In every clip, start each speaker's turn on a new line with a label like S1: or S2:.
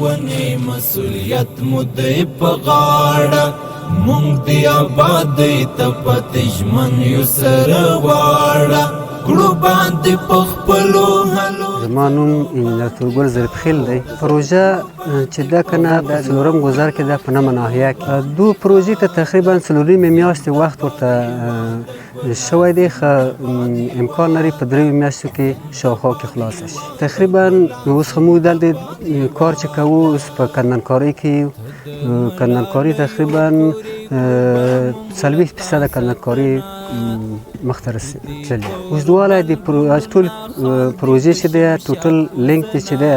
S1: ونی مسؤلیت مدعی په غاړه مونږ دی آبادۍ ته پاتې ژمن یو سره غواړه کړو باندې په خپلو هلو.
S2: زما نوم انجینر تورګل ظریفخیل دی. پروژه چې دا کنه د څلورم ګذر کې ده په نمه ناحیه کې دو پروژې ته تقریبا څلورمې میاشتې وخت ورته شوی دی، ښه امکان لري په درېیو میاشتو کې شاوخوا کې خلاصه شي. تقریبا اوس خو موږ دلته کار چې کوو اوس په کندنکارۍ کې یو. کندنکاري تقریبا 40% کندنکاري مخته تللې. اوږدوالی د ټول پروژې چې دی ټوټل لینک چې دی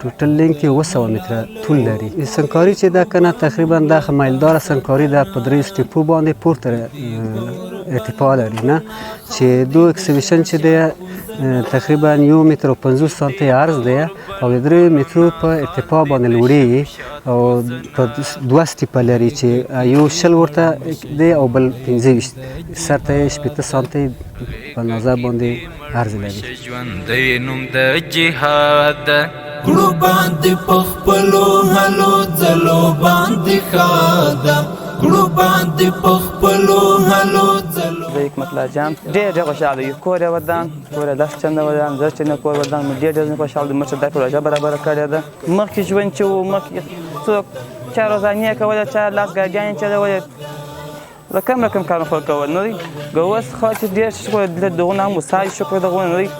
S2: ټوټل لینک یې 200 متره طول لري. سنګکاري چې ده کنه تقریبا دا میلداره سنګکاري ده په 3 سټیپو باندې پورته ارتفاع لري نه چې دو اکسیبیشن چې دی تقریبا 1 متر و 50 سانتي عرض دی او 3 مترو په ارتفاع باندې لوړیږي او په 2 سټیپه لري چې یو شل ورته دی او بل 25 سر ته 8 سانتي په اندازه باندې عرض لري.
S1: ژوندی نوم د جهاد کړو باندې په خپلو هلو ځلو باندې ښاده کړو باندې په خپلو هلو ځلو.
S3: زه حکمت الله جان ډېر خوشحاله یم. کور یې ودان، کور یې 10 چنده ودان، 10 چنده کور ودان. مې ډېر خوشحاله یم چې دا پروژه برابره کړې ده. مخکې ژوند چې و مخکې څوک چا روزانیه کوله، چا لاس ګاډیانې چلولې، رقم کارونه خو کول نه دي. اوس خو چې ډېر شکر دغونه هم وسایل شکر دغونه نه دي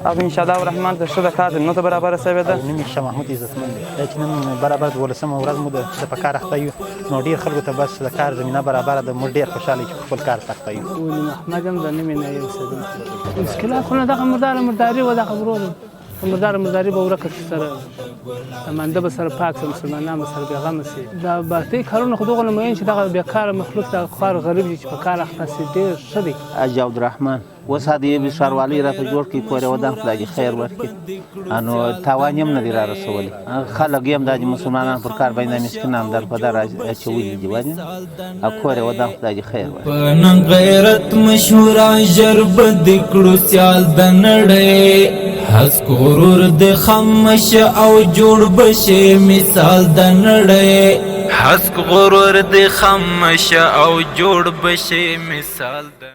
S3: او انشاءالله الرحمن د ښه د کار زمینه ته برابره شوې ده.
S4: نوم یې شاه محمود عزتمن دی. دا چې نن برابر 12مه ورځ مو ده چې په کار اخته یو نو ډېر خلکو ته بس د کار زمینه برابره ده. موږ ډېر خوشحاله یو چې خپل کار ته اخته یو.
S5: نوم احمد یم، د نوم یې نایب اوسېدونکی. مشکلات خو نه دغه مرداري و دغه ورور مرداري به ورکه شي سره مانده به سره پاک سه مسلمانان به سره بېغمه سي. دا باطلي کارونه خو دغه نه مین چې دغه بېکاره مخلوق دغه خوار غریب دي چې په کار اخته سي ډېر ښه دی.
S6: حاجي عبدالرحمن اوس هدې ښاروالۍ راته جوړ کړي، کور یې ودان، خدای دې خیر ورکړي. نو تاوان یې هم نه دي را رسولی. خلک یې هم دا چې مسلمانان پر کار باندې مسکینان در په در اچولي دي باندې او کور یې ودان، خدای دې خیر ورکړي.
S1: په نن غیرت مشهوره ژر به دې کړو سیال د نړۍ هسک غرور د خامش او جوړ بشه مثال د نړۍ هسک غرور د خامش او جوړ بشه مثال د